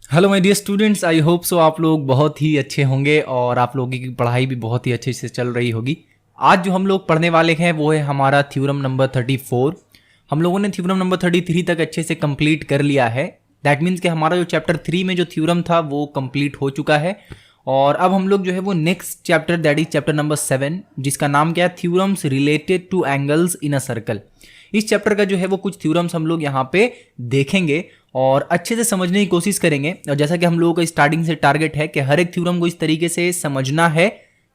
Hello my dear students, I hope so आप लोग बहुत ही अच्छे होंगे और आप लोगों की पढ़ाई भी बहुत ही अच्छे से चल रही होगी। आज जो हम लोग पढ़ने वाले हैं वो है हमारा थ्योरम नंबर 34। हम लोगों ने थ्योरम नंबर 33 तक अच्छे से कंप्लीट कर लिया है। दैट मीन्स कि हमारा जो चैप्टर 3 में जो थ्योरम था वो कंप्लीट हो चुका है और अब हम लोग जो है वो next chapter that is chapter number 7 जिसका नाम क्या है, theorems related two angles in a circle. इस चैप्टर का जो है वो कुछ थ्योरम्स हम लोग यहाँ पे देखेंगे और अच्छे से समझने की कोशिश करेंगे। और जैसा कि हम लोगों का स्टार्टिंग से टारगेट है कि हर एक थ्योरम को इस तरीके से समझना है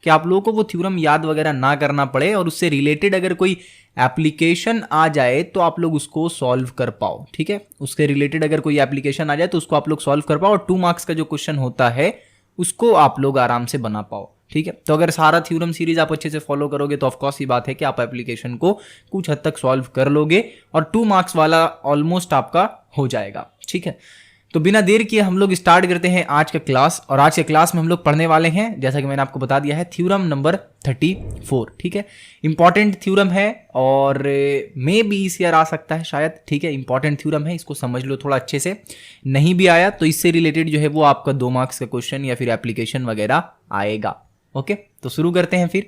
कि आप लोगों को वो थ्योरम याद वगैरह ना करना पड़े और उससे रिलेटेड अगर कोई एप्लीकेशन आ जाए तो आप लोग उसको सॉल्व कर पाओ। ठीक है, उसके रिलेटेड अगर कोई एप्लीकेशन आ जाए तो उसको आप लोग सॉल्व कर पाओ और 2 मार्क्स का जो क्वेश्चन होता है उसको आप लोग आराम से बना पाओ। ठीक है, तो अगर सारा थ्योरम सीरीज आप अच्छे से फॉलो करोगे तो ऑफकोर्स ये बात है कि आप एप्लीकेशन को कुछ हद तक सॉल्व कर लोगे और 2 मार्क्स वाला ऑलमोस्ट आपका हो जाएगा। ठीक है, तो बिना देर किए हम लोग स्टार्ट करते हैं आज का क्लास। और आज के क्लास में हम लोग पढ़ने वाले हैं, जैसा कि मैंने आपको बता दिया है, थ्योरम नंबर 34। ठीक है, इंपॉर्टेंट थ्योरम है और मे बी इस ईयर आ सकता है शायद। ठीक है, इंपॉर्टेंट थ्योरम है, इसको समझ लो थोड़ा अच्छे से। नहीं भी आया तो इससे रिलेटेड जो है वो आपका 2 मार्क्स का क्वेश्चन या फिर एप्लीकेशन वगैरह आएगा। ओके, तो शुरू करते हैं फिर।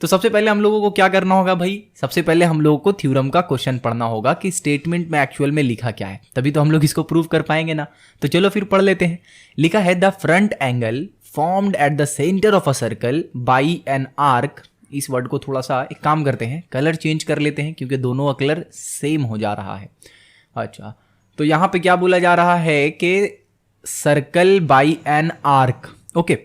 तो सबसे पहले हम लोगों को क्या करना होगा भाई, सबसे पहले हम लोगों को थ्योरम का क्वेश्चन पढ़ना होगा कि स्टेटमेंट में एक्चुअल में लिखा क्या है, तभी तो हम लोग इसको प्रूव कर पाएंगे ना। तो चलो फिर पढ़ लेते हैं। लिखा है the front angle formed at the centre of a circle by an arc. इस वर्ड को थोड़ा सा एक काम करते हैं, कलर चेंज कर लेते हैं क्योंकि दोनों का कलर सेम हो जा रहा है। अच्छा, तो यहाँ पे क्या बोला जा रहा है कि circle by an arc okay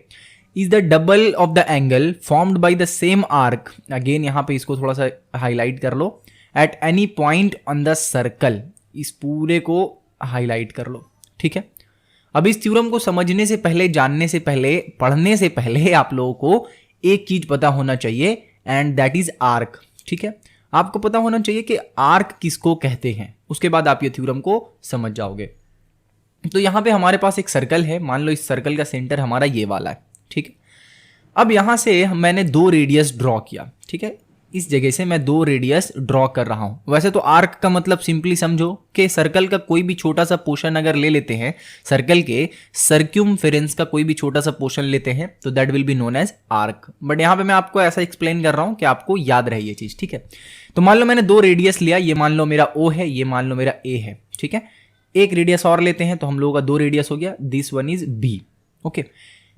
is the double of the angle formed by the same arc। Again यहाँ पे इसको थोड़ा सा हाईलाइट कर लो। at any point on the circle, इस पूरे को हाईलाइट कर लो। ठीक है, अब इस थ्योरम को समझने से पहले, जानने से पहले, पढ़ने से पहले आप लोगों को एक चीज पता होना चाहिए एंड दैट इज आर्क। ठीक है, आपको पता होना चाहिए कि आर्क किसको कहते हैं, उसके बाद आप ये थ्योरम को समझ जाओगे। तो यहाँ पे हमारे पास एक सर्कल है, मान लो इस सर्कल का सेंटर हमारा ये वाला है। ठीक है, अब यहां से मैंने 2 रेडियस ड्रॉ किया। ठीक है, इस जगह से मैं 2 रेडियस ड्रॉ कर रहा हूं। वैसे तो आर्क का मतलब सिंपली समझो कि सर्कल का कोई भी छोटा सा पोर्शन अगर ले लेते हैं, सर्कल के सर्क्यूमफेरेंस का कोई भी छोटा सा पोर्शन लेते हैं तो that will be known as arc. But यहां पे मैं आपको ऐसा एक्सप्लेन कर रहा हूं कि आपको याद रहे ये चीज। ठीक है, तो मान लो मैंने 2 रेडियस लिया, ये मान लो मेरा O है, ये मान लो मेरा A है। ठीक है, एक रेडियस और लेते हैं तो हम लोगों का 2 रेडियस हो गया, this one is B। Okay,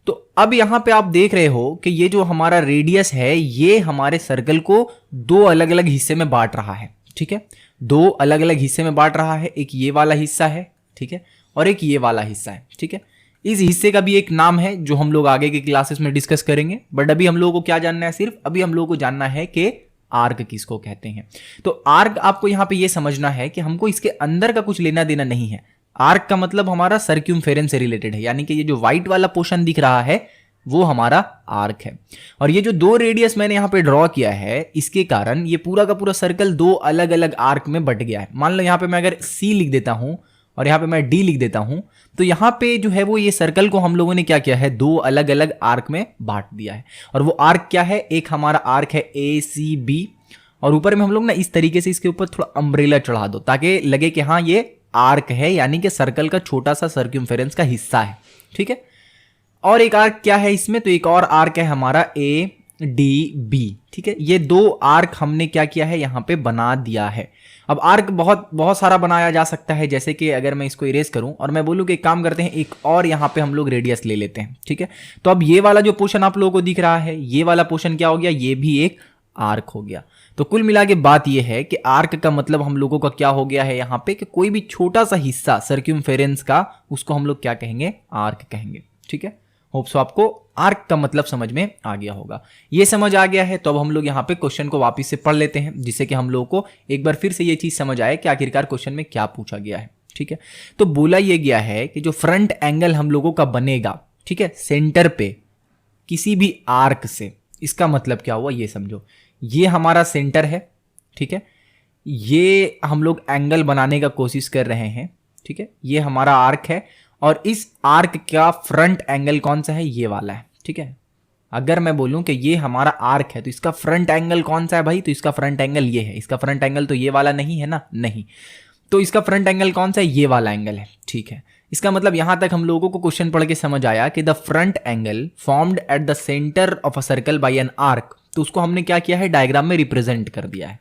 तो अब यहां पे आप देख रहे हो कि ये जो हमारा रेडियस है ये हमारे सर्कल को 2 अलग अलग हिस्से में बांट रहा है। ठीक है, 2 अलग अलग हिस्से में बांट रहा है, एक ये वाला हिस्सा है, ठीक है, और एक ये वाला हिस्सा है। ठीक है, इस हिस्से का भी एक नाम है जो हम लोग आगे की क्लासेस में डिस्कस करेंगे, बट अभी हम लोगों को क्या जानना है, सिर्फ अभी हम लोगों को जानना है कि आर्क किसको कहते हैं। तो आर्क आपको यहां पे ये समझना है कि हमको इसके अंदर का कुछ लेना देना नहीं है। आर्क का मतलब हमारा सर्क्यूमफेरेंस से रिलेटेड है, यानी कि ये जो व्हाइट वाला पोर्शन दिख रहा है वो हमारा आर्क है। और ये जो 2 रेडियस मैंने यहां पे ड्रॉ किया है, इसके कारण ये पूरा का पूरा सर्कल 2 अलग अलग आर्क में बट गया है। मान लो यहां पे मैं अगर C लिख देता हूं और यहां पे मैं D लिख देता हूं तो यहां पे जो है वो ये सर्कल को हम लोगों ने क्या किया है, 2 अलग अलग आर्क में बांट दिया है। और वो आर्क क्या है, एक हमारा आर्क है ACB और ऊपर में हम लोग ना इस तरीके से इसके ऊपर थोड़ा अम्ब्रेला चढ़ा दो ताकि लगे कि हाँ ये आर्क है, यानी कि सर्कल का छोटा सा सर्क्यूमफेरेंस का हिस्सा है। ठीक है, और एक आर्क क्या है इसमें, तो एक और आर्क है हमारा ADB। ठीक है, ये 2 आर्क हमने क्या किया है, यहां पे बना दिया है। अब आर्क बहुत बहुत सारा बनाया जा सकता है, जैसे कि अगर मैं इसको इरेज करूं और मैं बोलूं कि एक काम करते हैं, एक और यहां पे हम लोग रेडियस ले लेते हैं। ठीक है, तो अब ये वाला जो पोर्शन आप लोगों को दिख रहा है, ये वाला पोर्शन क्या हो गया, ये भी एक आर्क हो गया। तो कुल मिला के बात यह है कि आर्क का मतलब हम लोगों का क्या हो गया है यहां पे कि कोई भी छोटा सा हिस्सा सर्क्यूमफेरेंस का, उसको हम लोग क्या कहेंगे, आर्क कहेंगे। ठीक है, होप सो आपको आर्क का मतलब समझ में आ गया होगा। ये समझ आ गया है तो अब हम लोग यहाँ पे क्वेश्चन को वापस से पढ़ लेते हैं, जिससे कि हम लोगों को एक बार फिर से ये चीज समझ आए कि आखिरकार क्वेश्चन में क्या पूछा गया है। ठीक है, तो बोला यह गया है कि जो फ्रंट एंगल हम लोगों का बनेगा, ठीक है, सेंटर पे किसी भी आर्क से, इसका मतलब क्या हुआ ये समझो। ये हमारा सेंटर है, ठीक है, ये हम लोग एंगल बनाने का कोशिश कर रहे हैं। ठीक है, ये हमारा आर्क है और इस आर्क का फ्रंट एंगल कौन सा है, ये वाला है। ठीक है, अगर मैं बोलूं कि ये हमारा आर्क है तो इसका फ्रंट एंगल कौन सा है भाई, तो इसका फ्रंट एंगल ये है। इसका फ्रंट एंगल तो ये वाला नहीं है ना, नहीं, तो इसका फ्रंट एंगल कौन सा है, ये वाला एंगल है। ठीक है, इसका मतलब यहां तक हम लोगों को क्वेश्चन पढ़ के समझ आया कि the front angle formed at the centre of a circle by an arc, तो उसको हमने क्या किया है, डायग्राम में रिप्रेजेंट कर दिया है,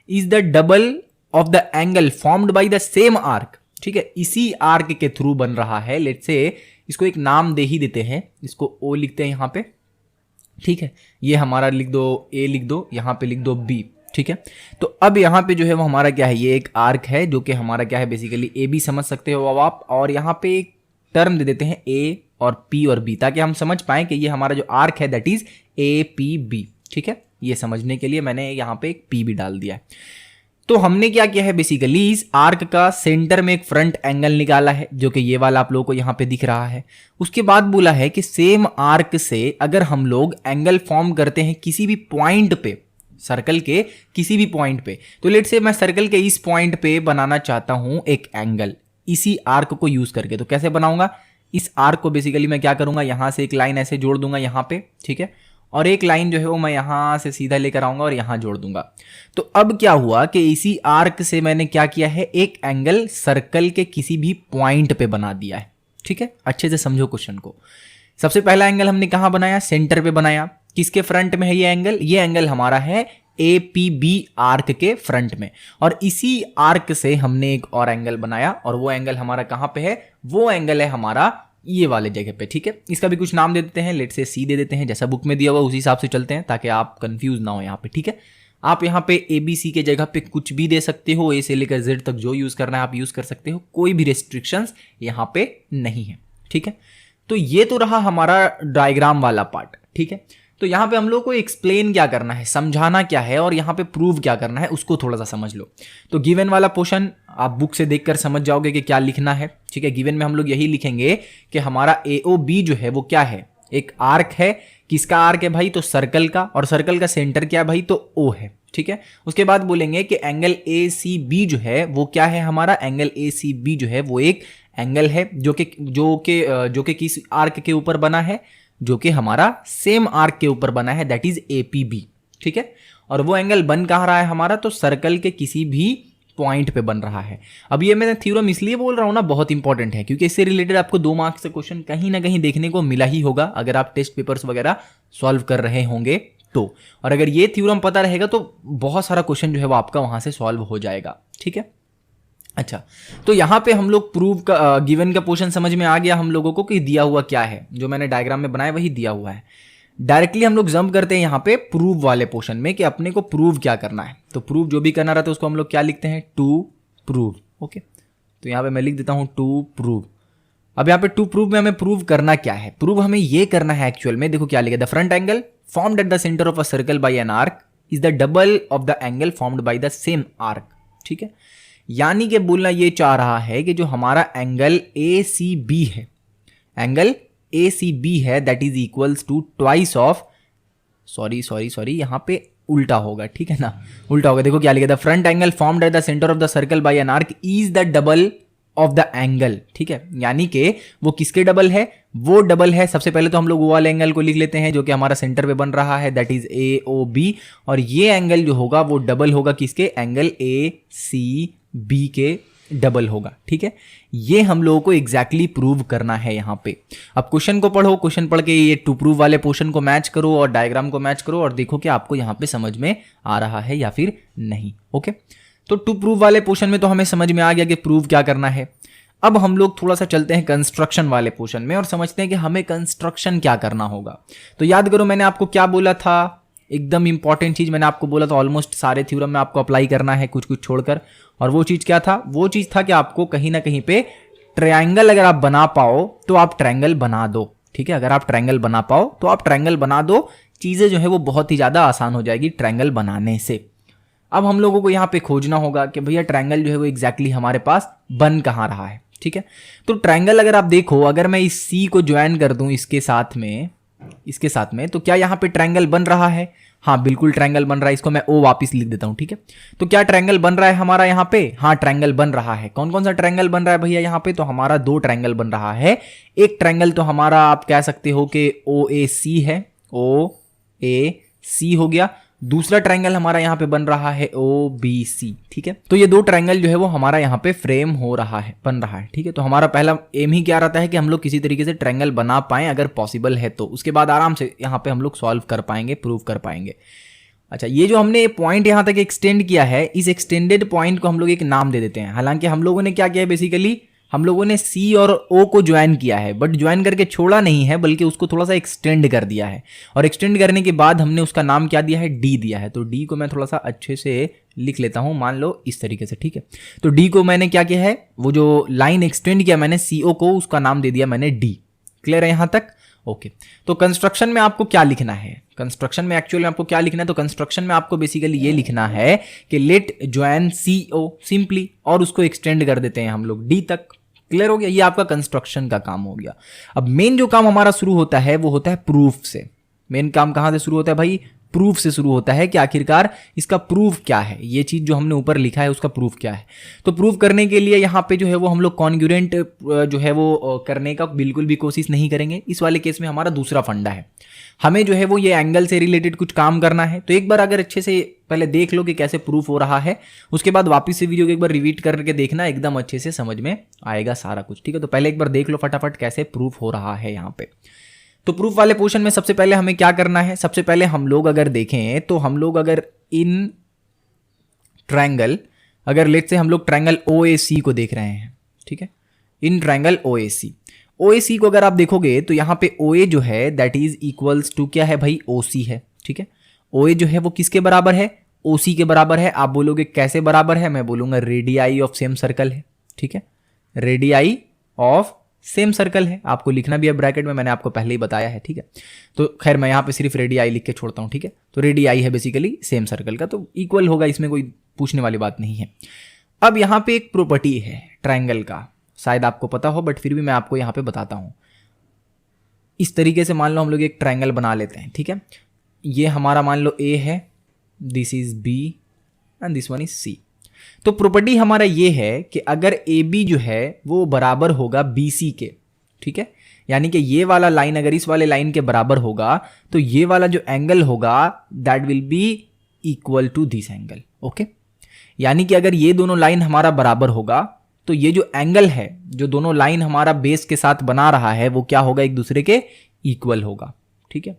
is the double of the angle formed by the same arc. ठीक है, इसी आर्क के थ्रू बन रहा है। लेट्स से इसको एक नाम दे ही देते हैं, इसको ओ लिखते हैं यहां पे। ठीक है, ये हमारा लिख दो, ए लिख दो, यहां पे लिख दो बी। ठीक है, तो अब यहाँ पे जो है वो हमारा क्या है, ये एक आर्क है जो कि हमारा क्या है, बेसिकली ए बी समझ सकते हो अब आप, और यहाँ पे एक टर्म दे देते हैं ए और पी और बी, ताकि हम समझ पाए कि ये हमारा जो आर्क है that is A P B. ठीक है, ये समझने के लिए मैंने यहाँ पे एक पी भी डाल दिया है। तो हमने क्या किया है, बेसिकली इस आर्क का सेंटर में एक फ्रंट एंगल निकाला है जो कि ये वाला आप लोगों को यहाँ पे दिख रहा है। उसके बाद बोला है कि सेम आर्क से अगर हम लोग एंगल फॉर्म करते हैं किसी भी पॉइंट पे, सर्कल के किसी भी पॉइंट पे, तो लेट से मैं सर्कल के इस पॉइंट पे बनाना चाहता हूं एक एंगल इसी आर्क को यूज करके, तो कैसे बनाऊंगा, इस आर्क को बेसिकली मैं क्या करूंगा, यहां से एक लाइन ऐसे जोड़ दूंगा यहां पे। ठीक है, और एक लाइन जो है वो मैं यहां से सीधा लेकर आऊंगा और यहां जोड़ दूंगा। तो अब क्या हुआ कि इसी आर्क से मैंने क्या किया है, एक एंगल सर्कल के किसी भी पॉइंट पे बना दिया है। ठीक है, अच्छे से समझो क्वेश्चन को। सबसे पहला एंगल हमने कहां बनाया, सेंटर पे बनाया। किसके फ्रंट में है ये एंगल, ये एंगल हमारा है ए पी बी आर्क के फ्रंट में, और इसी आर्क से हमने एक और एंगल बनाया, और वो एंगल हमारा कहां पे है, वो एंगल है हमारा ये वाले जगह पे। ठीक है, इसका भी कुछ नाम दे देते हैं, लेट से सी दे देते हैं, जैसा बुक में दिया हुआ उसी हिसाब से चलते हैं ताकि आप कंफ्यूज ना हो यहाँ पे। ठीक है, आप यहाँ पे ए बी सी के जगह पे कुछ भी दे सकते हो, ए से लेकर जेड तक जो यूज करना है आप यूज कर सकते हो, कोई भी रेस्ट्रिक्शंस यहाँ पे नहीं है। ठीक है, तो ये तो रहा हमारा डायग्राम वाला पार्ट। ठीक है, तो यहाँ पे हम लोग को एक्सप्लेन क्या करना है, समझाना क्या है, और यहाँ पे प्रूव क्या करना है उसको थोड़ा सा समझ लो। तो गिवन वाला पोर्शन आप बुक से देखकर समझ जाओगे कि क्या लिखना है। ठीक है, गिवन में हम लोग यही लिखेंगे कि हमारा ए ओ बी जो है वो क्या है, एक आर्क है। किसका आर्क है भाई, तो सर्कल का, और सर्कल का सेंटर क्या है भाई, तो ओ है। ठीक है, उसके बाद बोलेंगे कि एंगल ए सी बी जो है वो क्या है, हमारा एंगल ए सी बी जो है वो एक एंगल है जो कि किस आर्क के ऊपर बना है, जो कि हमारा सेम आर्क के ऊपर बना है, that is A P B. ठीक है, और वो एंगल बन कहाँ रहा है हमारा, तो सर्कल के किसी भी पॉइंट पे बन रहा है। अब ये मैं थ्योरम इसलिए बोल रहा हूं ना, बहुत इंपॉर्टेंट है, क्योंकि इससे रिलेटेड आपको 2 मार्क्स से क्वेश्चन कहीं ना कहीं देखने को मिला ही होगा अगर आप टेस्ट पेपर्स वगैरह सॉल्व कर रहे होंगे तो, और अगर ये थ्योरम पता रहेगा तो बहुत सारा क्वेश्चन जो है वो आपका वहां से सॉल्व हो जाएगा। ठीक है, अच्छा, तो यहां पे हम लोग प्रूव का गिवन का पोर्शन समझ में आ गया हम लोगों को कि दिया हुआ क्या है, जो मैंने डायग्राम में बनाया वही दिया हुआ है। डायरेक्टली हम लोग जंप करते हैं यहाँ पे प्रूव वाले पोर्शन में कि अपने को प्रूव क्या करना है। तो प्रूव जो भी करना रहता है उसको हम लोग क्या लिखते हैं, टू प्रूव। ओके, तो यहाँ पे मैं लिख देता हूँ टू प्रूव। अब यहाँ पे टू प्रूव में हमें प्रूव करना क्या है, प्रूव हमें ये करना है एक्चुअल में, देखो क्या लिखा, the front angle formed at the centre of a circle by an arc is the double of the angle formed by the same arc. ठीक है, यानी कि बोलना ये चाह रहा है कि जो हमारा एंगल ए सी बी है, एंगल ए सी बी है, that is equals to twice of, sorry यहां पे उल्टा होगा। ठीक है ना, उल्टा होगा। देखो क्या लिखा, the front angle formed at the centre of the circle by an arc is the double of the angle. ठीक है, यानी कि वो किसके डबल है, वो डबल है। सबसे पहले तो हम लोग वो वाले एंगल को लिख लेते हैं जो कि हमारा सेंटर पे बन रहा है, that is A O B, और ये एंगल जो होगा वो डबल होगा किसके, एंगल ए सी बी के डबल होगा। ठीक है, ये हम लोगों को एग्जैक्टली प्रूव करना है यहां पे। अब क्वेश्चन को पढ़ो, क्वेश्चन पढ़ के ये टू प्रूव वाले पोर्शन को मैच करो और डायग्राम को मैच करो और देखो कि आपको यहां पे समझ में आ रहा है या फिर नहीं। ओके, तो टू प्रूव वाले पोर्शन में तो हमें समझ में आ गया कि प्रूव क्या करना है। अब हम लोग थोड़ा सा चलते हैं कंस्ट्रक्शन वाले पोर्शन में और समझते हैं कि हमें कंस्ट्रक्शन क्या करना होगा। तो याद करो मैंने आपको क्या बोला था, एकदम इंपॉर्टेंट चीज मैंने आपको बोला था, ऑलमोस्ट सारे थ्योरम में आपको अप्लाई करना है कुछ कुछ छोड़कर, और वो चीज क्या था, वो चीज था कि आपको कहीं ना कहीं पे ट्रायंगल अगर आप बना पाओ तो आप ट्रायंगल बना दो। ठीक है, अगर आप ट्रायंगल बना पाओ तो आप ट्रायंगल बना दो, चीजें जो है वो बहुत ही ज्यादा आसान हो जाएगी ट्रायंगल बनाने से। अब हम लोगों को यहाँ पे खोजना होगा कि भैया ट्रायंगल जो है वो एग्जैक्टली हमारे पास बन कहाँ रहा है। ठीक है, तो ट्रायंगल अगर आप देखो, अगर मैं इस सी को ज्वाइन कर दूं इसके साथ में, तो क्या यहाँ पे ट्रायंगल बन रहा है, हाँ बिल्कुल ट्रायंगल बन रहा है। इसको मैं ओ वापस लिख देता हूं। ठीक है, तो क्या ट्रायंगल बन रहा है हमारा यहाँ पे, हाँ ट्रायंगल बन रहा है। कौन कौन सा ट्रायंगल बन रहा है भैया यहाँ पे, तो हमारा 2 ट्रायंगल बन रहा है। एक ट्रायंगल तो हमारा आप कह सकते हो कि ओ ए सी है, ओ ए सी हो गया, दूसरा ट्रायंगल हमारा यहाँ पे बन रहा है OBC, ठीक है। तो ये दो ट्रायंगल जो है वो हमारा यहाँ पे फ्रेम हो रहा है, बन रहा है, ठीक है। तो हमारा पहला एम ही क्या रहता है कि हम लोग किसी तरीके से ट्रायंगल बना पाएं अगर पॉसिबल है तो, उसके बाद आराम से यहाँ पे हम लोग सॉल्व कर पाएंगे, प्रूव कर पाएंगे। अच्छा, ये जो हमने पॉइंट यहाँ तक एक्सटेंड किया है, इस एक्सटेंडेड पॉइंट को हम लोग एक नाम दे देते हैं। हालांकि हम लोगों ने क्या किया है, बेसिकली हम लोगों ने C और O को ज्वाइन किया है, बट ज्वाइन करके छोड़ा नहीं है, बल्कि उसको थोड़ा सा एक्सटेंड कर दिया है। और एक्सटेंड करने के बाद हमने उसका नाम क्या दिया है, D दिया है। तो D को मैं थोड़ा सा अच्छे से लिख लेता हूं, मान लो इस तरीके से, ठीक है। तो D को मैंने क्या किया है, वो जो लाइन एक्सटेंड किया मैंने CO को, उसका नाम दे दिया मैंने D। क्लियर है यहां तक? ओके। तो कंस्ट्रक्शन में आपको क्या लिखना है, कंस्ट्रक्शन में एक्चुअली आपको क्या लिखना है, तो कंस्ट्रक्शन में आपको बेसिकली ये लिखना है कि लेट ज्वाइन CO सिंपली, और उसको एक्सटेंड कर देते हैं हम लोग D तक। क्लियर हो गया? ये आपका कंस्ट्रक्शन का काम हो गया। अब मेन जो काम हमारा शुरू होता है वो होता है प्रूफ से। मेन काम कहां से शुरू होता है भाई? प्रूफ से शुरू होता है कि आखिरकार इसका प्रूफ क्या है, ये चीज जो हमने ऊपर लिखा है उसका प्रूफ क्या है। तो प्रूफ करने के लिए यहाँ पे जो है वो हम लोग कॉन्ग्रुएंट जो है वो करने का बिल्कुल भी कोशिश नहीं करेंगे। इस वाले केस में हमारा दूसरा फंडा है, हमें जो है वो ये एंगल से रिलेटेड कुछ काम करना है। तो एक बार अगर अच्छे से पहले देख लो कि कैसे प्रूफ हो रहा है, उसके बाद वापस से वीडियो को एक बार रिपीट करके देखना, एकदम अच्छे से समझ में आएगा सारा कुछ, ठीक है। तो पहले एक बार देख लो फटाफट कैसे प्रूफ हो रहा है यहाँ पे। तो प्रूफ वाले पोर्शन में सबसे पहले हमें क्या करना है, सबसे पहले हम लोग अगर देखें तो हम लोग अगर इन ट्रायंगल, अगर लेट से हम लोग ट्रायंगल OAC को देख रहे हैं, ठीक है, इन ट्रायंगल OAC को अगर आप देखोगे तो यहाँ पे OA जो है दैट इज इक्वल्स टू क्या है भाई, OC है, ठीक है। OA जो है वो किसके बराबर है, OC के बराबर है। आप बोलोगे कैसे बराबर है, मैं बोलूंगा रेडियाई ऑफ सेम सर्कल है, ठीक है, रेडियाई ऑफ सेम सर्कल है। आपको लिखना भी है ब्रैकेट में, मैंने आपको पहले ही बताया है, ठीक है। तो खैर मैं यहाँ पे सिर्फ रेडियाई लिख के छोड़ता हूँ, ठीक है। तो रेडियाई है बेसिकली सेम सर्कल का, तो इक्वल होगा, इसमें कोई पूछने वाली बात नहीं है। अब यहाँ पे एक प्रॉपर्टी है ट्रायंगल का, शायद आपको पता हो बट फिर भी मैं आपको यहाँ पे बताता हूँ। इस तरीके से मान लो हम लोग एक ट्रायंगल बना लेते हैं, ठीक है। ये हमारा मान लो A है, this is B and this one is C। तो प्रॉपर्टी हमारा ये है कि अगर AB जो है वो बराबर होगा BC के, ठीक है, यानी कि ये वाला लाइन अगर इस वाले लाइन के बराबर होगा तो ये वाला जो एंगल होगा that will be equal to this angle, okay. यानी कि अगर ये दोनों लाइन हमारा बराबर होगा तो ये जो एंगल है, जो दोनों लाइन हमारा बेस के साथ बना रहा है, वो क्या होगा, एक दूसरे के इक्वल होगा, ठीक है।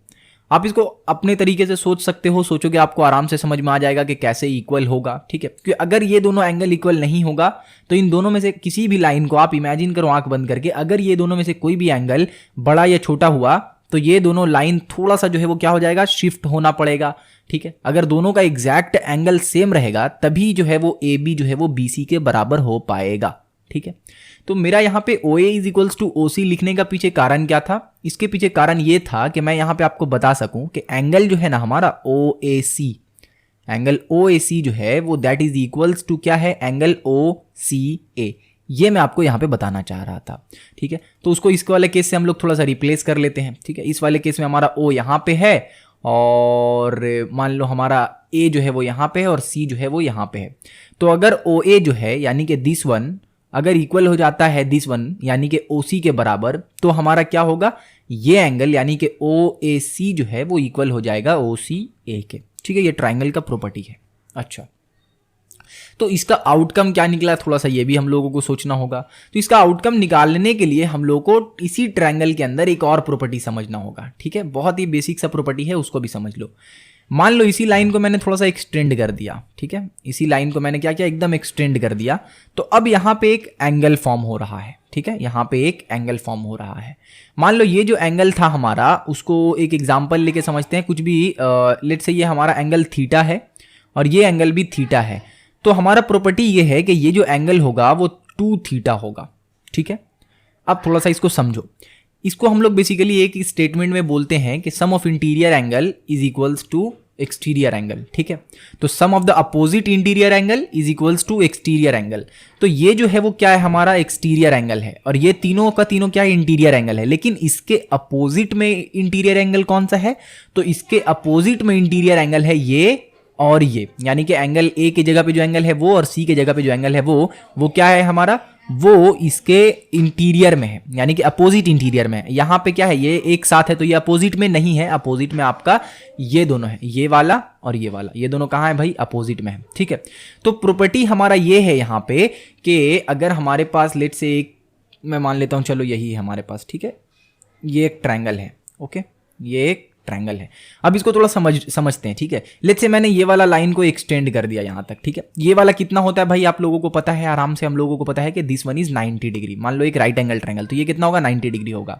आप इसको अपने तरीके से सोच सकते हो, सोचोगे आपको आराम से समझ में आ जाएगा कि कैसे इक्वल होगा, ठीक है। क्योंकि अगर ये दोनों एंगल इक्वल नहीं होगा तो इन दोनों में से किसी भी लाइन को आप इमेजिन करो आंख बंद करके, अगर ये दोनों में से कोई भी एंगल बड़ा या छोटा हुआ तो ये दोनों लाइन थोड़ा सा जो है वो क्या हो जाएगा, शिफ्ट होना पड़ेगा, ठीक है। अगर दोनों का एग्जैक्ट एंगल सेम रहेगा तभी जो है वो AB जो है वो BC के बराबर हो पाएगा, ठीक है। तो मेरा यहाँ पे OA is equals to OC लिखने का पीछे कारण क्या था, इसके पीछे कारण ये था कि मैं यहाँ पे आपको बता सकूं कि एंगल जो है ना हमारा OAC, एंगल OAC जो है वो दैट इज इक्वल्स टू क्या है, एंगल OCA। ये मैं आपको यहाँ पे बताना चाह रहा था, ठीक है। तो उसको इस वाले केस से हम लोग थोड़ा सा रिप्लेस कर लेते हैं, ठीक है। इस वाले केस में हमारा O यहाँ पे है और मान लो हमारा A जो है वो यहाँ पे है और C जो है वो यहाँ पे है। तो अगर OA जो है यानी कि दिस वन अगर इक्वल हो जाता है दिस वन यानी कि OC के बराबर, तो हमारा क्या होगा, ये एंगल यानी कि OAC जो है वो इक्वल हो जाएगा OCA के, ठीक है। ये ट्रायंगल का प्रॉपर्टी है। अच्छा, तो इसका आउटकम क्या निकला, थोड़ा सा ये भी हम लोगों को सोचना होगा। तो इसका आउटकम निकालने के लिए हम लोग को इसी ट्रायंगल के अंदर एक और प्रॉपर्टी समझना होगा, ठीक है। बहुत ही बेसिक सा प्रॉपर्टी है, उसको भी समझ लो। मान लो इसी लाइन को मैंने थोड़ा सा एक्सटेंड कर दिया, ठीक है। इसी लाइन को मैंने क्या किया, एकदम एक्सटेंड कर दिया। तो अब यहाँ पे एक एंगल फॉर्म हो रहा है, ठीक है। यहाँ पे एक एंगल फॉर्म हो रहा है। मान लो ये जो एंगल था हमारा, उसको एक एग्जांपल लेके समझते हैं। कुछ भी लेट्स से ये हमारा एंगल थीटा है और ये एंगल भी थीटा है। तो हमारा प्रॉपर्टी ये है कि ये जो एंगल होगा वो 2 थीटा होगा, ठीक है। अब थोड़ा सा इसको समझो। इसको हम लोग बेसिकली एक स्टेटमेंट में बोलते हैं कि sum of interior angle is equals to exterior angle, ठीक है। तो sum of the opposite interior angle is equals to exterior angle. तो ये जो है वो क्या है, हमारा एक्सटीरियर एंगल है और ये तीनों का तीनों क्या है, इंटीरियर एंगल है। लेकिन इसके अपोजिट में इंटीरियर एंगल कौन सा है, तो इसके अपोजिट में इंटीरियर एंगल है ये और ये, यानी कि एंगल A की जगह पे जो एंगल है वो और C की जगह पे जो एंगल है वो क्या है हमारा, वो इसके इंटीरियर में है, यानी कि अपोजिट इंटीरियर में है। यहाँ पे क्या है, ये एक साथ है तो ये अपोजिट में नहीं है, अपोजिट में आपका ये दोनों है, ये वाला और ये वाला, ये दोनों कहाँ है भाई, अपोजिट में है। ठीक है, तो प्रॉपर्टी हमारा ये है यहाँ पे कि अगर हमारे पास लेट से एक, मैं मान लेता हूँ चलो यही है हमारे पास, ठीक है, ये एक ट्रायंगल है, ओके, ये एक ट्रायंगल है। अब इसको थोड़ा समझते हैं, ठीक है। लेट्स से मैंने ये वाला लाइन को एक्सटेंड कर दिया यहां तक, ठीक है। ये वाला कितना होता है भाई, आप लोगों को पता है आराम से, हम लोगों को पता है कि दिस वन इज 90 डिग्री। मान लो एक राइट एंगल ट्रायंगल, तो ये कितना होगा, 90 डिग्री होगा।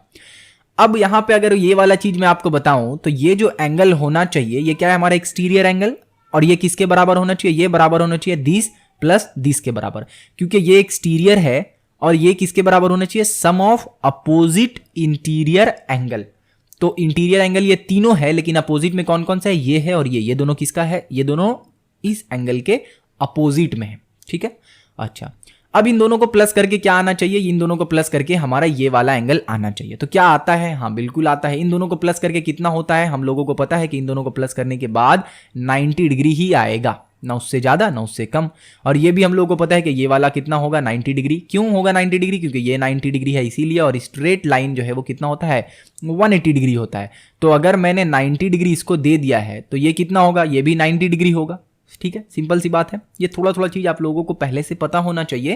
अब यहां पे अगर ये वाला चीज मैं आपको बताऊं तो ये जो एंगल होना चाहिए, ये क्या है हमारा एक्सटीरियर एंगल, और ये किसके बराबर होना चाहिए, ये बराबर होना चाहिए दिस प्लस दिस के बराबर, क्योंकि ये एक्सटीरियर है और ये किसके बराबर होना चाहिए, सम ऑफ अपोजिट इंटीरियर एंगल। तो इंटीरियर एंगल ये तीनों है, लेकिन अपोजिट में कौन कौन सा है, ये है और ये दोनों किसका है, ये दोनों इस एंगल के अपोजिट में है, ठीक है। अच्छा, अब इन दोनों को प्लस करके क्या आना चाहिए, इन दोनों को प्लस करके हमारा ये वाला एंगल आना चाहिए। तो क्या आता है, हाँ बिल्कुल आता है। इन दोनों को प्लस करके कितना होता है, हम लोगों को पता है कि इन दोनों को प्लस करने के बाद 90 डिग्री ही आएगा, ना उससे ज्यादा ना उससे कम। और ये भी हम लोगों को पता है कि ये वाला कितना होगा, 90 डिग्री। क्यों होगा 90 डिग्री, क्योंकि ये 90 डिग्री है इसीलिए, और स्ट्रेट लाइन जो है वो कितना होता है, 180 डिग्री होता है। तो अगर मैंने 90 डिग्री इसको दे दिया है तो ये कितना होगा, ये भी 90 डिग्री होगा, ठीक है। सिंपल सी बात है। ये थोड़ा थोड़ा चीज आप लोगों को पहले से पता होना चाहिए,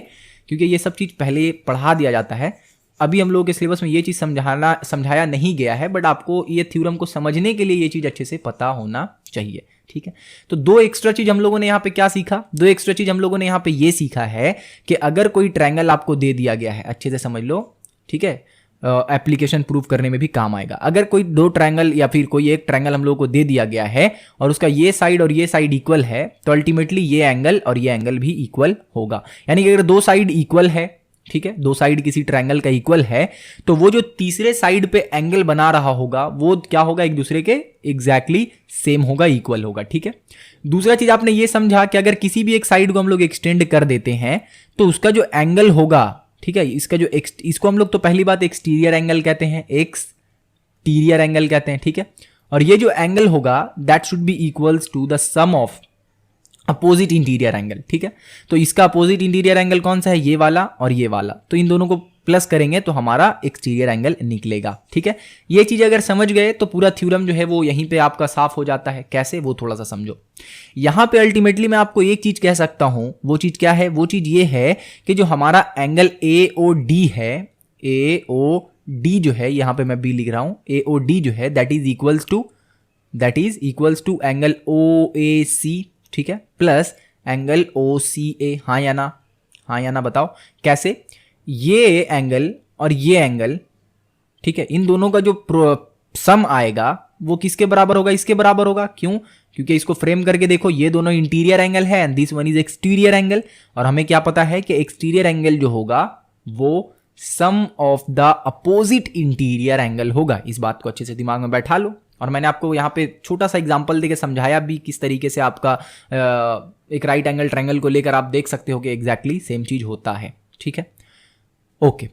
क्योंकि ये सब चीज पहले पढ़ा दिया जाता है। अभी हम लोगों के सिलेबस में ये चीज समझाया नहीं गया है, बट आपको ये थ्योरम को समझने के लिए ये चीज अच्छे से पता होना चाहिए, ठीक है। तो दो एक्स्ट्रा चीज हम लोगों ने यहाँ पे क्या सीखा, दो एक्स्ट्रा चीज हम लोगों ने यहाँ पे ये सीखा है कि अगर कोई ट्रायंगल आपको दे दिया गया है, अच्छे से समझ लो, ठीक है, एप्लीकेशन प्रूफ करने में भी काम आएगा। अगर कोई दो ट्रायंगल या फिर कोई एक ट्रायंगल हम लोगों को दे दिया गया है और उसका ये साइड और ये साइड इक्वल है, तो अल्टीमेटली ये एंगल और ये एंगल भी इक्वल होगा। यानी कि अगर दो साइड इक्वल है, ठीक है, दो साइड किसी ट्रायंगल का इक्वल है, तो वो जो तीसरे साइड पे एंगल बना रहा होगा वो क्या होगा, एक दूसरे के एग्जैक्टली सेम होगा, इक्वल होगा, ठीक है। दूसरा चीज आपने ये समझा कि अगर किसी भी एक साइड को हम लोग एक्सटेंड कर देते हैं तो उसका जो एंगल होगा, ठीक है, इसका जो इसको हम लोग तो पहली बात एक्सटीरियर एंगल कहते हैं, एक्सटीरियर एंगल कहते हैं, ठीक है। और ये जो एंगल होगा that should be equals to the sum of opposite interior angle, ठीक है। तो इसका अपोजिट इंटीरियर एंगल कौन सा है, ये वाला और ये वाला, तो इन दोनों को प्लस करेंगे तो हमारा एक्सटीरियर एंगल निकलेगा, ठीक है। ये चीज अगर समझ गए तो पूरा थ्योरम जो है वो यहीं पे आपका साफ हो जाता है। कैसे, वो थोड़ा सा समझो। यहां पे अल्टीमेटली मैं आपको एक चीज कह सकता हूं, वो चीज क्या है, वो चीज ये है कि जो हमारा एंगल AOD है, AOD जो है, यहां पे मैं B लिख रहा हूं, AOD जो है that is equals to angle OAC, ठीक है, प्लस एंगल OCA। हाँ या ना, हाँ या ना बताओ कैसे। ये एंगल और ये एंगल, ठीक है, इन दोनों का जो सम आएगा वो किसके बराबर होगा, इसके बराबर होगा। क्यों, क्योंकि इसको फ्रेम करके देखो, ये दोनों इंटीरियर एंगल है and this one is exterior angle, और हमें क्या पता है कि एक्सटीरियर एंगल जो होगा वो sum of the opposite interior angle होगा। इस बात को अच्छे से दिमाग में बैठा लो। और मैंने आपको यहाँ पे छोटा सा एग्जांपल देके समझाया भी किस तरीके से आपका एक राइट एंगल ट्रायंगल को लेकर आप देख सकते हो कि एग्जैक्टली सेम चीज होता है, ठीक है, ओके।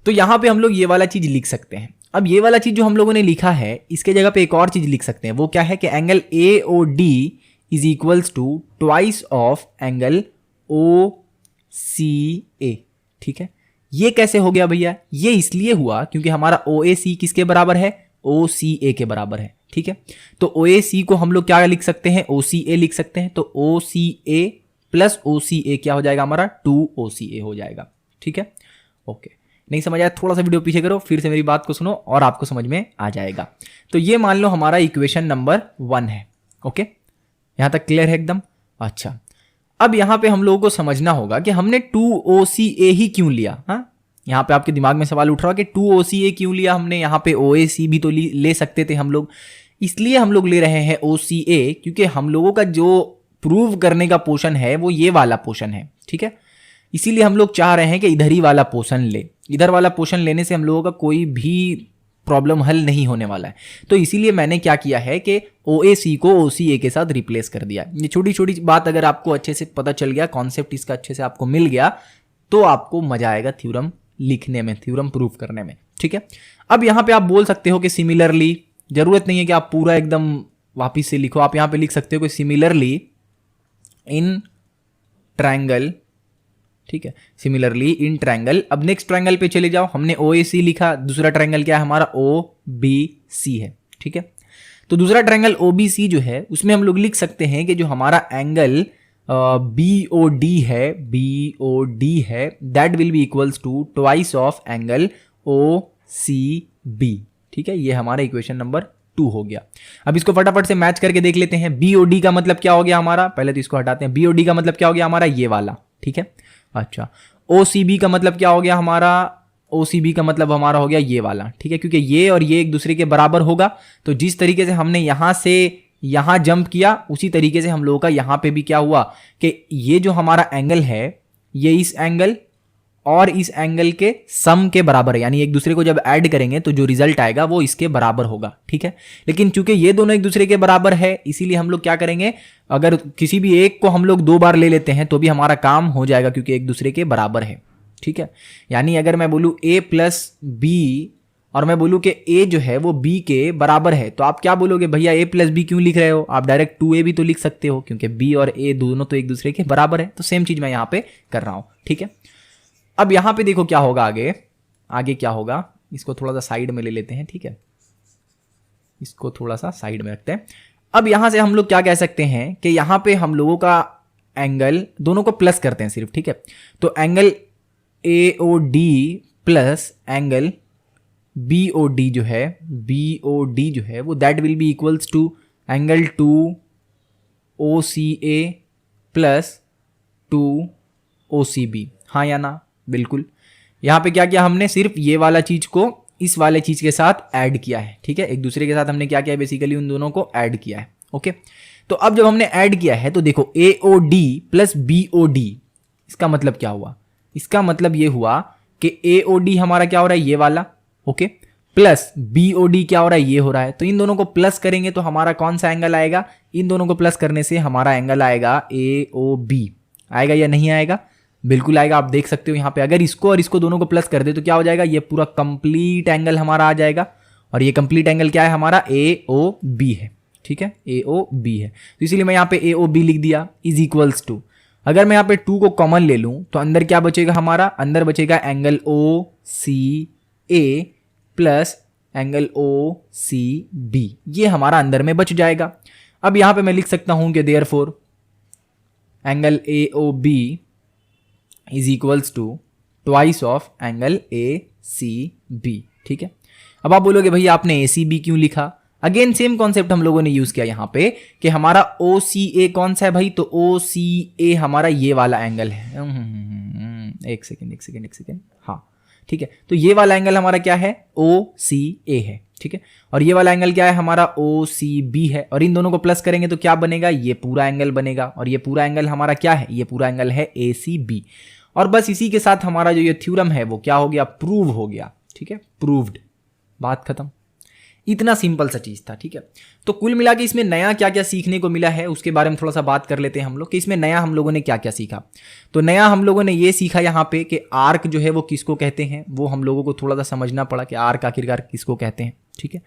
तो यहाँ पे हम लोग ये वाला चीज लिख सकते हैं। अब ये वाला चीज जो हम लोगों ने लिखा है इसके जगह पे एक और चीज लिख सकते हैं, वो क्या है कि angle AOD is equals to twice of angle OCA, ठीक है। ये कैसे हो गया भैया, ये इसलिए हुआ क्योंकि हमारा OAC किसके बराबर है, OCA के बराबर है, ठीक है। तो OAC को हम लोग क्या लिख सकते हैं, OCA लिख सकते हैं। तो OCA प्लस OCA क्या हो जाएगा हमारा, 2OCA हो जाएगा, ठीक है, ओके। नहीं समझ आया, थोड़ा सा वीडियो पीछे करो, फिर से मेरी बात को सुनो और आपको समझ में आ जाएगा। तो ये मान लो हमारा इक्वेशन नंबर 1 है, ओके, यहां तक क्लियर है एकदम। अच्छा, अब यहां पे हम लोगों को समझना होगा कि हमने 2OCA ही क्यों लिया। हाँ, यहाँ पे आपके दिमाग में सवाल उठ रहा है कि 2OCA क्यों लिया हमने, यहाँ पे OAC भी तो ले सकते थे हम लोग। इसलिए हम लोग ले रहे हैं OCA क्योंकि हम लोगों का जो प्रूव करने का पोर्शन है वो ये वाला पोर्शन है, ठीक है। इसीलिए हम लोग चाह रहे हैं कि इधर ही वाला पोर्शन ले, इधर वाला पोर्शन लेने से हम लोगों का कोई भी प्रॉब्लम हल नहीं होने वाला है। तो इसीलिए मैंने क्या किया है कि OAC को OCA के साथ रिप्लेस कर दिया। ये छोटी छोटी बात अगर आपको अच्छे से पता चल गया, कॉन्सेप्ट इसका अच्छे से आपको मिल गया, तो आपको मजा आएगा थ्योरम लिखने में, थ्योरम प्रूफ करने में, ठीक है। अब यहां पे आप बोल सकते हो कि सिमिलरली, जरूरत नहीं है कि आप पूरा एकदम वापिस से लिखो, आप यहां पे लिख सकते हो कि सिमिलरली इन ट्रायंगल, ठीक है। सिमिलरली इन ट्रायंगल, अब नेक्स्ट ट्रायंगल पे चले जाओ, हमने OAC लिखा, दूसरा ट्रायंगल क्या है हमारा OBC है, ठीक है। तो दूसरा ट्रायंगल OBC जो है उसमें हम लोग लिख सकते हैं कि जो हमारा एंगल BOD है that will be equals to twice of angle OCB, ठीक है। ये हमारा इक्वेशन नंबर 2 हो गया। अब इसको फटाफट से मैच करके देख लेते हैं। BOD का मतलब क्या हो गया हमारा, पहले तो इसको हटाते हैं। BOD का मतलब क्या हो गया हमारा, ये वाला, ठीक है। अच्छा, OCB का मतलब क्या हो गया हमारा, OCB का मतलब हमारा हो गया ये वाला, ठीक है, क्योंकि ये और ये एक दूसरे के बराबर होगा। तो जिस तरीके से हमने यहां से यहां जंप किया उसी तरीके से हम लोगों का यहां पे भी क्या हुआ कि ये जो हमारा एंगल है ये इस एंगल और इस एंगल के सम के बराबर है, यानी एक दूसरे को जब ऐड करेंगे तो जो रिजल्ट आएगा वो इसके बराबर होगा, ठीक है। लेकिन चूंकि ये दोनों एक दूसरे के बराबर है इसीलिए हम लोग क्या करेंगे, अगर किसी भी एक को हम लोग 2 बार ले लेते हैं तो भी हमारा काम हो जाएगा क्योंकि एक दूसरे के बराबर है, ठीक है। यानी अगर मैं बोलूं A प्लस B और मैं बोलूं कि A जो है वो B के बराबर है, तो आप क्या बोलोगे, भैया A प्लस B क्यों लिख रहे हो, आप डायरेक्ट 2A भी तो लिख सकते हो क्योंकि B और A दोनों तो एक दूसरे के बराबर है। तो सेम चीज मैं यहां पे कर रहा हूं, ठीक है। अब यहां पे देखो क्या होगा, आगे क्या होगा, इसको थोड़ा सा साइड में ले लेते हैं, ठीक है, इसको थोड़ा सा साइड में रखते हैं। अब यहां से हम लोग क्या कह सकते हैं कि यहां पे हम लोगों का एंगल दोनों को प्लस करते हैं सिर्फ, ठीक है। तो angle AOD plus angle BOD जो है वो that will be equals to angle 2OCA plus 2OCB, हाँ या ना, बिल्कुल। यहां पे क्या किया हमने, सिर्फ ये वाला चीज को इस वाले चीज के साथ ऐड किया है, ठीक है। एक दूसरे के साथ हमने क्या किया है, बेसिकली उन दोनों को ऐड किया है, ओके। तो अब जब हमने ऐड किया है तो देखो AOD प्लस BOD, इसका मतलब क्या हुआ, इसका मतलब ये हुआ कि AOD हमारा क्या हो रहा है, ये वाला, ओके, प्लस BOD क्या हो रहा है, ये हो रहा है। तो इन दोनों को प्लस करेंगे तो हमारा कौन सा एंगल आएगा, इन दोनों को प्लस करने से हमारा एंगल आएगा AOB, आएगा या नहीं आएगा, बिल्कुल आएगा। आप देख सकते हो यहाँ पे अगर इसको और इसको दोनों को प्लस कर दे तो क्या हो जाएगा, ये पूरा कंप्लीट एंगल हमारा आ जाएगा। और ये कंप्लीट एंगल क्या है हमारा, AOB है, ठीक है, AOB है। तो इसीलिए मैं यहाँ पे AOB लिख दिया इज इक्वल्स टू, अगर मैं यहाँ पे 2 को कॉमन ले लूं तो अंदर क्या बचेगा हमारा, अंदर बचेगा angle OCA plus angle OCB, ये हमारा अंदर में बच जाएगा। अब यहां पे मैं लिख सकता हूं कि therefore angle AOB is equals to twice of angle ACB, ठीक है। अब आप बोलोगे भैया आपने ACB क्यों लिखा, अगेन सेम कॉन्सेप्ट हम लोगों ने यूज किया यहां पे कि हमारा OCA कौन सा है भाई, तो OCA हमारा ये वाला एंगल है, एक सेकेंड, हाँ, ठीक है। तो ये वाला एंगल हमारा क्या है, OCA है, ठीक है। और ये वाला एंगल क्या है हमारा, OCB है। और इन दोनों को प्लस करेंगे तो क्या बनेगा, ये पूरा एंगल बनेगा। और ये पूरा एंगल हमारा क्या है, ये पूरा एंगल है ACB। और बस इसी के साथ हमारा जो ये थ्योरम है वो क्या हो गया, प्रूव हो गया, ठीक है, प्रूव्ड, बात खत्म। इतना सिंपल सा चीज था, ठीक है। तो कुल मिला के इसमें नया क्या क्या सीखने को मिला है उसके बारे में थोड़ा सा बात कर लेते हैं हम लोग कि इसमें नया हम लोगों ने क्या क्या सीखा। तो नया हम लोगों ने ये सीखा यहाँ पे कि आर्क जो है वो किसको कहते हैं, वो हम लोगों को थोड़ा सा समझना पड़ा कि आर्क आखिरकार किसको कहते हैं, ठीक है।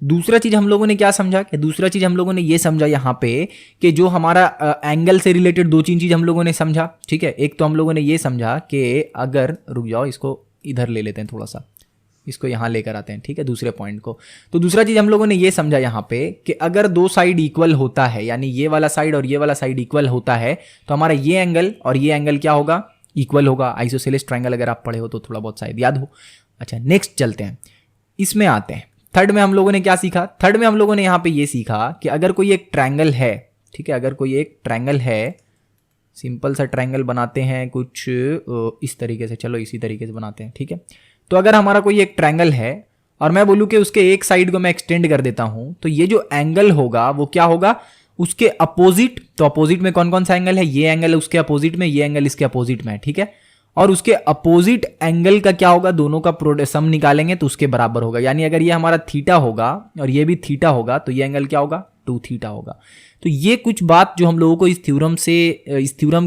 दूसरा चीज हम लोगों ने क्या समझा, कि दूसरा चीज हम लोगों ने ये समझा यहाँ पे कि जो हमारा एंगल से रिलेटेड 2-3 चीज हम लोगों ने समझा, ठीक है। एक तो हम लोगों ने ये समझा कि अगर, रुक जाओ इसको इधर ले लेते हैं, थोड़ा सा इसको यहाँ लेकर आते हैं, ठीक है, दूसरे पॉइंट को। तो दूसरा चीज हम लोगों ने ये समझा यहाँ पे कि अगर 2 साइड इक्वल होता है, यानी ये वाला साइड और ये वाला साइड इक्वल होता है, तो हमारा ये एंगल और ये एंगल क्या होगा, इक्वल होगा। आइसोसेलेस ट्रायंगल अगर आप पढ़े हो तो थोड़ा बहुत शायद याद हो। अच्छा, नेक्स्ट चलते हैं, इसमें आते हैं। थर्ड में हम लोगों ने क्या सीखा, थर्ड में हम लोगों ने यहाँ पे ये सीखा कि अगर कोई एक ट्रायंगल है, ठीक है, अगर कोई एक ट्रायंगल है, सिंपल सा ट्रायंगल बनाते हैं कुछ इस तरीके से, चलो इसी तरीके से बनाते हैं, ठीक है। तो अगर हमारा कोई एक ट्रायंगल है और मैं बोलूं कि उसके एक साइड को मैं एक्सटेंड कर देता हूं, तो ये जो एंगल होगा वो क्या होगा, उसके अपोजिट। तो अपोजिट में कौन कौन सा एंगल है, ये एंगल उसके अपोजिट में, ये एंगल इसके अपोजिट में है, ठीक है। और उसके अपोजिट एंगल का क्या होगा, दोनों का सम निकालेंगे तो उसके बराबर होगा। यानी अगर ये हमारा थीटा होगा और ये भी थीटा होगा तो ये एंगल क्या होगा, 2 थीटा होगा। तो ये कुछ बात जो हम लोगों को इस थ्योरम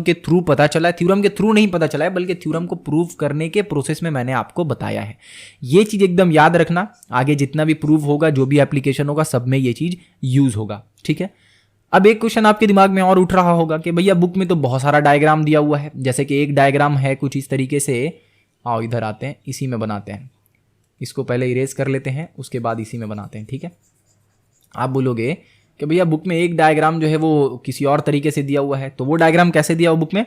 के थ्रू पता चला है, थ्योरम के थ्रू नहीं पता चला है बल्कि थ्योरम को प्रूव करने के प्रोसेस में मैंने आपको बताया है। ये चीज एकदम याद रखना, आगे जितना भी प्रूव होगा, जो भी एप्लीकेशन होगा, सब में ये चीज यूज होगा, ठीक है। अब एक क्वेश्चन आपके दिमाग में और उठ रहा होगा कि भैया बुक में तो बहुत सारा डायग्राम दिया हुआ है, जैसे कि एक डायग्राम है कुछ इस तरीके से, आओ इधर आते हैं, इसी में बनाते हैं, इसको पहले इरेज कर लेते हैं, उसके बाद इसी में बनाते हैं, ठीक है। आप बोलोगे कि भैया बुक में एक डायग्राम जो है वो किसी और तरीके से दिया हुआ है, तो वो डायग्राम कैसे दिया हुआ बुक में?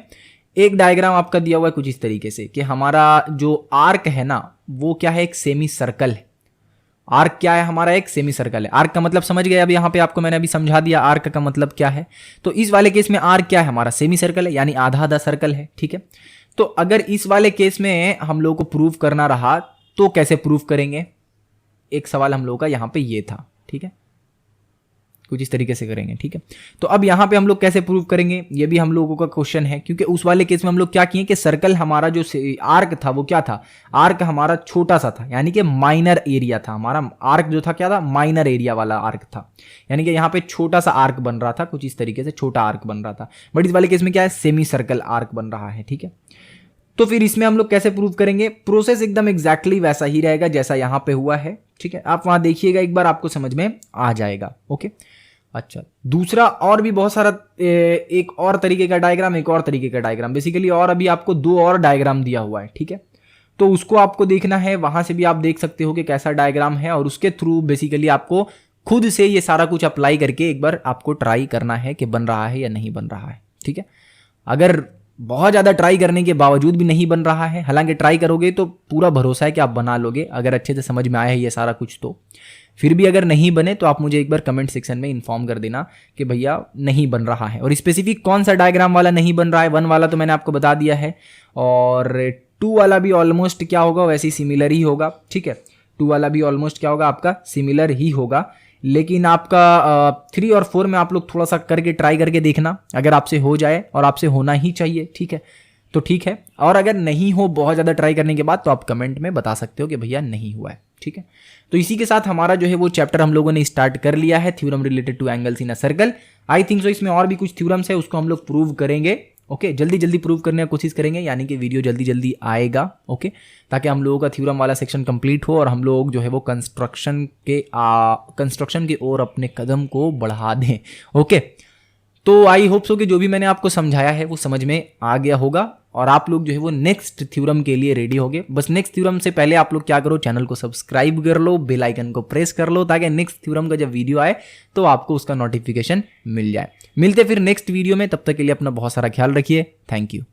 एक डायग्राम आपका दिया हुआ है कुछ इस तरीके से कि हमारा जो आर्क है ना वो क्या है, एक सेमी सर्कल है। आर्क क्या है हमारा, एक सेमी सर्कल है। आर्क का मतलब समझ गए, अब यहाँ पे आपको मैंने अभी समझा दिया आर्क का मतलब क्या है। तो इस वाले केस में आर्क क्या है हमारा, सेमी सर्कल है, यानी आधा आधा सर्कल है, ठीक है। तो अगर इस वाले केस में हम लोग को प्रूव करना रहा तो कैसे प्रूव करेंगे, एक सवाल हम लोग का यहाँ पे ये था, ठीक है, कुछ इस तरीके से करेंगे, ठीक है। तो अब यहाँ पे हम लोग कैसे प्रूव करेंगे, ये भी हम लोगों का क्वेश्चन है, क्योंकि उस वाले केस में हम लोग क्या किए कि सर्कल हमारा जो आर्क था वो क्या था, आर्क हमारा छोटा सा था, यानी कि माइनर एरिया था हमारा। आर्क जो था क्या था, माइनर एरिया वाला आर्क था, यानी कि यहाँ पे छोटा सा आर्क बन रहा था, कुछ इस तरीके से छोटा आर्क बन रहा था। बट इस वाले केस में क्या है, सेमी सर्कल आर्क बन रहा है, ठीक है। तो फिर इसमें हम लोग कैसे प्रूव करेंगे, प्रोसेस एकदम एग्जैक्टली वैसा ही रहेगा जैसा यहाँ पे हुआ है, ठीक है। आप वहां देखिएगा एक बार, आपको समझ में आ जाएगा, ओके। अच्छा, दूसरा और भी बहुत सारा एक और तरीके का डायग्राम, एक और तरीके का डायग्राम, बेसिकली और अभी आपको दो और डायग्राम दिया हुआ है, ठीक है। तो उसको आपको देखना है, वहां से भी आप देख सकते हो कि कैसा डायग्राम है, और उसके थ्रू बेसिकली आपको खुद से ये सारा कुछ अप्लाई करके एक बार आपको ट्राई करना है कि बन रहा है या नहीं बन रहा है, ठीक है। अगर बहुत ज़्यादा ट्राई करने के बावजूद भी नहीं बन रहा है, हालांकि ट्राई करोगे तो पूरा भरोसा है कि आप बना लोगे, अगर अच्छे से समझ में आया है ये सारा कुछ। तो फिर भी अगर नहीं बने तो आप मुझे एक बार कमेंट सेक्शन में इन्फॉर्म कर देना कि भैया नहीं बन रहा है, और स्पेसिफिक कौन सा डायग्राम वाला नहीं बन रहा है। 1 वाला तो मैंने आपको बता दिया है, और 2 वाला भी ऑलमोस्ट क्या होगा, वैसे ही सिमिलर ही होगा, ठीक है। 2 वाला भी ऑलमोस्ट क्या होगा, आपका सिमिलर ही होगा। लेकिन आपका 3 और 4 में आप लोग थोड़ा सा करके ट्राई करके देखना, अगर आपसे हो जाए, और आपसे होना ही चाहिए, ठीक है, तो ठीक है। और अगर नहीं हो बहुत ज़्यादा ट्राई करने के बाद, तो आप कमेंट में बता सकते हो कि भैया नहीं हुआ है, ठीक है। तो इसी के साथ हमारा जो है वो चैप्टर हम लोगों ने स्टार्ट कर लिया है, theorem related two angles in a circle. I think so इसमें और भी कुछ थ्योरम्स है, उसको हम लोग प्रूव करेंगे, ओके। जल्दी जल्दी प्रूव करने की कोशिश करेंगे, यानी कि वीडियो जल्दी जल्दी आएगा, ओके, ताकि हम लोगों का थ्योरम वाला सेक्शन कंप्लीट हो और हम लोग जो है वो कंस्ट्रक्शन की ओर अपने कदम को बढ़ा दें, ओके। तो आई होप सो कि जो भी मैंने आपको समझाया है वो समझ में आ गया होगा, और आप लोग जो है वो नेक्स्ट थ्योरम के लिए रेडी होगे। बस नेक्स्ट थ्योरम से पहले आप लोग क्या करो, चैनल को सब्सक्राइब कर लो, बेल आइकन को प्रेस कर लो, ताकि नेक्स्ट थ्योरम का जब वीडियो आए तो आपको उसका नोटिफिकेशन मिल जाए। मिलते फिर नेक्स्ट वीडियो में, तब तक के लिए अपना बहुत सारा ख्याल रखिए, थैंक यू।